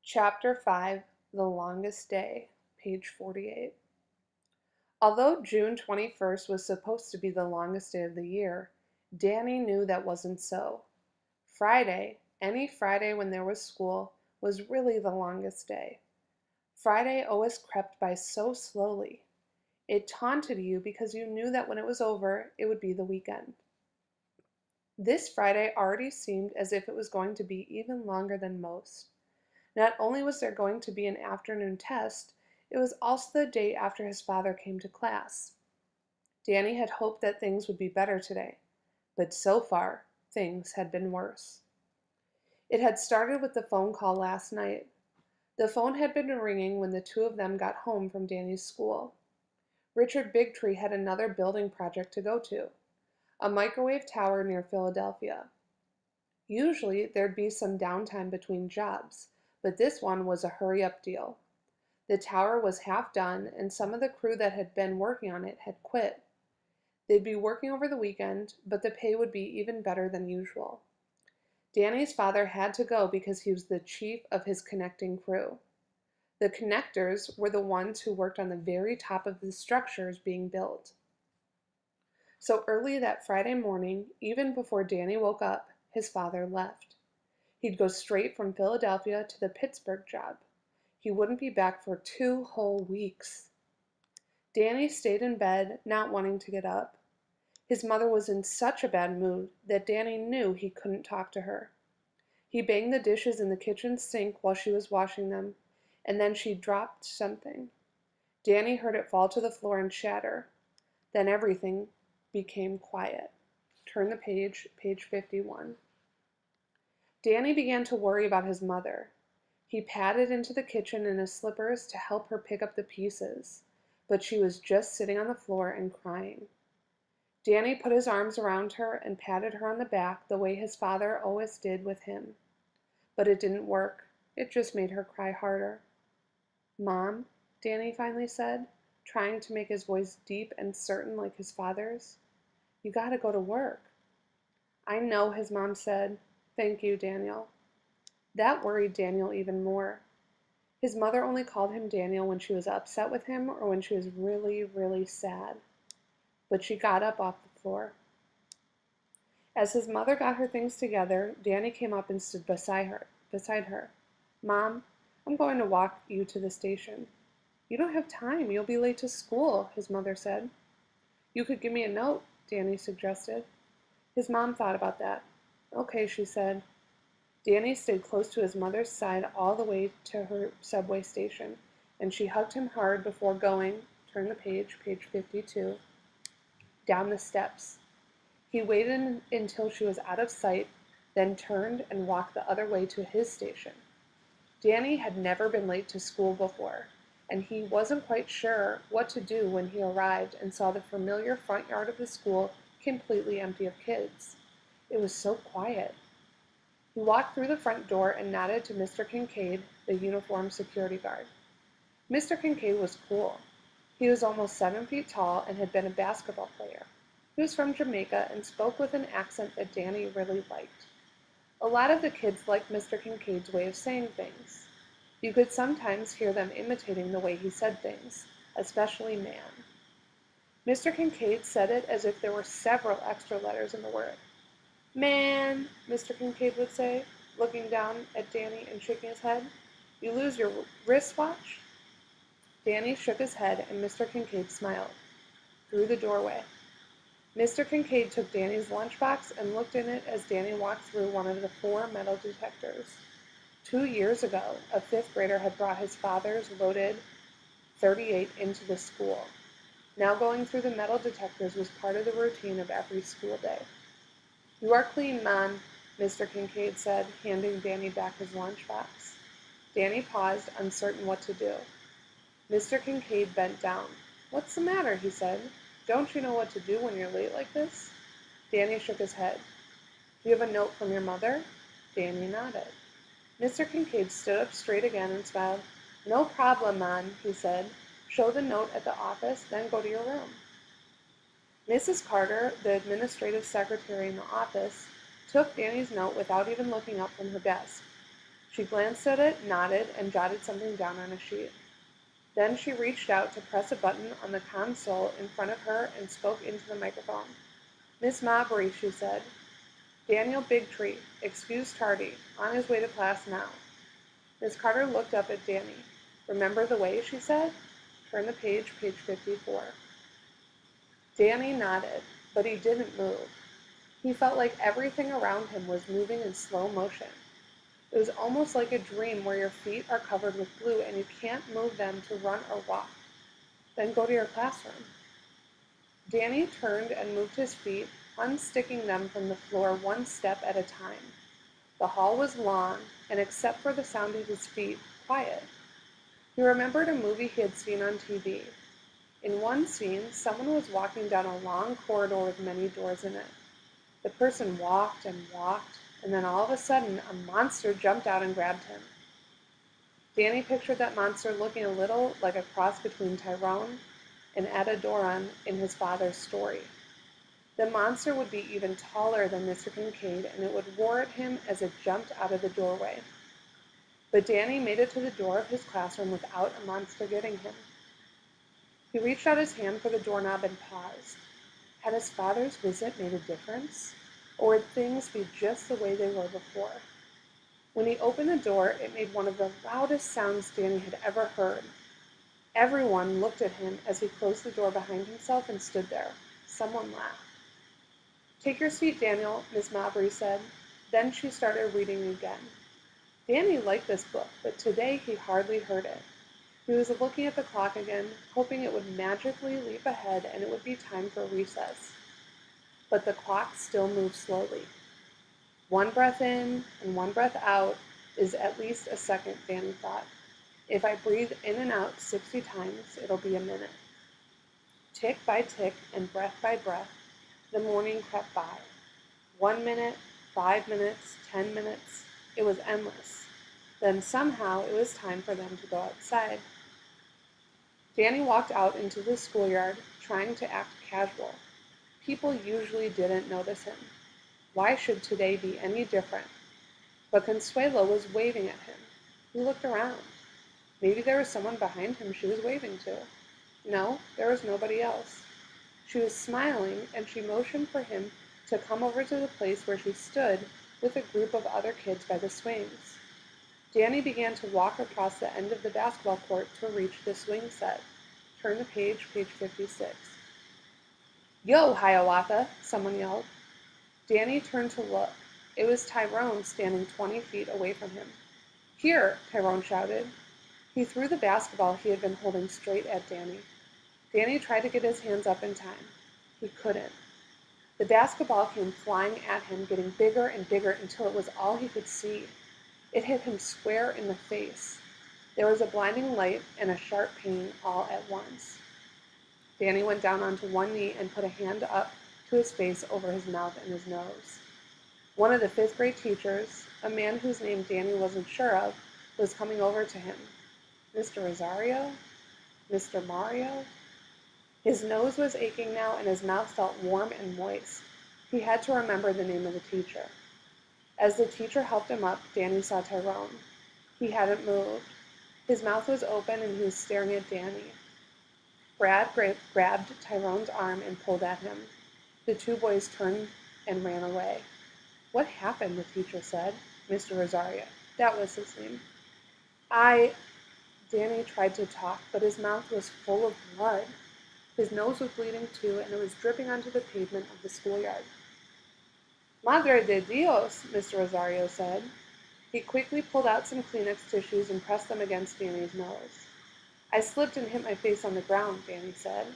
Chapter 5 The Longest Day, page 48. Although June 21st was supposed to be the longest day of the year, Danny knew that wasn't so. Friday, any Friday when there was school, was really the longest day. Friday always crept by so slowly. It taunted you because you knew that when it was over, it would be the weekend. This Friday already seemed as if it was going to be even longer than most. Not only was there going to be an afternoon test, it was also the day after his father came to class. Danny had hoped that things would be better today, but so far, things had been worse. It had started with the phone call last night. The phone had been ringing when the two of them got home from Danny's school. Richard Bigtree had another building project to go to, a microwave tower near Philadelphia. Usually, there'd be some downtime between jobs, but this one was a hurry-up deal. The tower was half done, and some of the crew that had been working on it had quit. They'd be working over the weekend, but the pay would be even better than usual. Danny's father had to go because he was the chief of his connecting crew. The connectors were the ones who worked on the very top of the structures being built. So early that Friday morning, even before Danny woke up, his father left. He'd go straight from Philadelphia to the Pittsburgh job. He wouldn't be back for 2 whole weeks. Danny stayed in bed, not wanting to get up. His mother was in such a bad mood that Danny knew he couldn't talk to her. He banged the dishes in the kitchen sink while she was washing them, and then she dropped something. Danny heard it fall to the floor and shatter. Then everything became quiet. Turn the page, page 51. Danny began to worry about his mother. He padded into the kitchen in his slippers to help her pick up the pieces, but she was just sitting on the floor and crying. Danny put his arms around her and patted her on the back the way his father always did with him. But it didn't work. It just made her cry harder. "Mom," Danny finally said, trying to make his voice deep and certain like his father's, "you gotta go to work." "I know," his mom said. "Thank you, Daniel." That worried Daniel even more. His mother only called him Daniel when she was upset with him or when she was really, really sad. But she got up off the floor. As his mother got her things together, Danny came up and stood beside her. "Mom, I'm going to walk you to the station." "You don't have time. You'll be late to school," his mother said. "You could give me a note," Danny suggested. His mom thought about that. "Okay," she said. Danny stayed close to his mother's side all the way to her subway station, and she hugged him hard before going, turn the page, page 52, down the steps. He waited until she was out of sight, then turned and walked the other way to his station. Danny had never been late to school before, and he wasn't quite sure what to do when he arrived and saw the familiar front yard of the school completely empty of kids. It was so quiet. He walked through the front door and nodded to Mr. Kincaid, the uniformed security guard. Mr. Kincaid was cool. He was almost 7 feet tall and had been a basketball player. He was from Jamaica and spoke with an accent that Danny really liked. A lot of the kids liked Mr. Kincaid's way of saying things. You could sometimes hear them imitating the way he said things, especially "man." Mr. Kincaid said it as if there were several extra letters in the word. "Man," Mr. Kincaid would say, looking down at Danny and shaking his head. "You lose your wristwatch?" Danny shook his head and Mr. Kincaid smiled. Through the doorway. Mr. Kincaid took Danny's lunchbox and looked in it as Danny walked through one of the 4 metal detectors. 2 years ago, a 5th grader had brought his father's loaded .38 into the school. Now going through the metal detectors was part of the routine of every school day. "You are clean, Mom," Mr. Kincaid said, handing Danny back his lunchbox. Danny paused, uncertain what to do. Mr. Kincaid bent down. "What's the matter?" he said. "Don't you know what to do when you're late like this?" Danny shook his head. "Do you have a note from your mother?" Danny nodded. Mr. Kincaid stood up straight again and smiled. "No problem, Mom," he said. "Show the note at the office, then go to your room." Mrs. Carter, the administrative secretary in the office, took Danny's note without even looking up from her desk. She glanced at it, nodded, and jotted something down on a sheet. Then she reached out to press a button on the console in front of her and spoke into the microphone. "Miss Mabry," she said. "Daniel Bigtree, excuse tardy, on his way to class now." Miss Carter looked up at Danny. "Remember the way?" she said. "Turn the page, page 54. Danny nodded, but he didn't move. He felt like everything around him was moving in slow motion. It was almost like a dream where your feet are covered with glue and you can't move them to run or walk. Then go to your classroom. Danny turned and moved his feet, unsticking them from the floor one step at a time. The hall was long, and except for the sound of his feet, quiet. He remembered a movie he had seen on TV. In one scene, someone was walking down a long corridor with many doors in it. The person walked and walked, and then all of a sudden, a monster jumped out and grabbed him. Danny pictured that monster looking a little like a cross between Tyrone and Adadoran in his father's story. The monster would be even taller than Mr. Kincaid, and it would roar at him as it jumped out of the doorway. But Danny made it to the door of his classroom without a monster getting him. He reached out his hand for the doorknob and paused. Had his father's visit made a difference? Or would things be just the way they were before? When he opened the door, it made one of the loudest sounds Danny had ever heard. Everyone looked at him as he closed the door behind himself and stood there. Someone laughed. "Take your seat, Daniel," Miss Mabry said. Then she started reading again. Danny liked this book, but today he hardly heard it. He was looking at the clock again, hoping it would magically leap ahead and it would be time for recess. But the clock still moved slowly. One breath in and one breath out is at least a second, Danny thought. If I breathe in and out 60 times, it'll be a minute. Tick by tick and breath by breath, the morning crept by. 1 minute, 5 minutes, 10 minutes. It was endless. Then somehow it was time for them to go outside. Danny walked out into the schoolyard, trying to act casual. People usually didn't notice him. Why should today be any different? But Consuelo was waving at him. He looked around. Maybe there was someone behind him she was waving to. No, there was nobody else. She was smiling, and she motioned for him to come over to the place where she stood with a group of other kids by the swings. Danny began to walk across the end of the basketball court to reach the swing set. Turn the page, page 56. "Yo, Hiawatha!" someone yelled. Danny turned to look. It was Tyrone standing 20 feet away from him. "Here!" Tyrone shouted. He threw the basketball he had been holding straight at Danny. Danny tried to get his hands up in time. He couldn't. The basketball came flying at him, getting bigger and bigger until it was all he could see. It hit him square in the face. There was a blinding light and a sharp pain all at once. Danny went down onto one knee and put a hand up to his face over his mouth and his nose. One of the fifth-grade teachers, a man whose name Danny wasn't sure of, was coming over to him. Mr. Rosario? Mr. Mario? His nose was aching now and his mouth felt warm and moist. He had to remember the name of the teacher. As the teacher helped him up, Danny saw Tyrone. He hadn't moved. His mouth was open and he was staring at Danny. Brad grabbed Tyrone's arm and pulled at him. The two boys turned and ran away. "What happened?" the teacher said. "Mr. Rosario. That was his name." Danny tried to talk, but his mouth was full of blood. His nose was bleeding too, and it was dripping onto the pavement of the schoolyard. "Madre de Dios," Mr. Rosario said. He quickly pulled out some Kleenex tissues and pressed them against Danny's nose. "I slipped and hit my face on the ground," Danny said.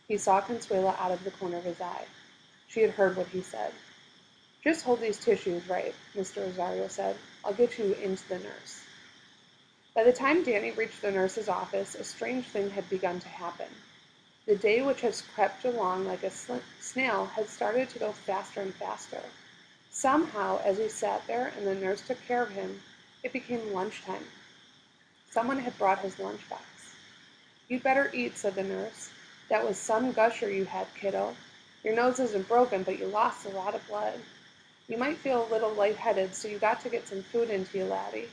He saw Consuelo out of the corner of his eye. She had heard what he said. "Just hold these tissues right," Mr. Rosario said. "I'll get you into the nurse." By the time Danny reached the nurse's office, a strange thing had begun to happen. The day, which had crept along like a snail, had started to go faster and faster. Somehow, as he sat there and the nurse took care of him, it became lunchtime. Someone had brought his lunchbox. "You'd better eat," said the nurse. "That was some gusher you had, kiddo. Your nose isn't broken, but you lost a lot of blood." You might feel a little lightheaded, so you got to get some food into you, laddie.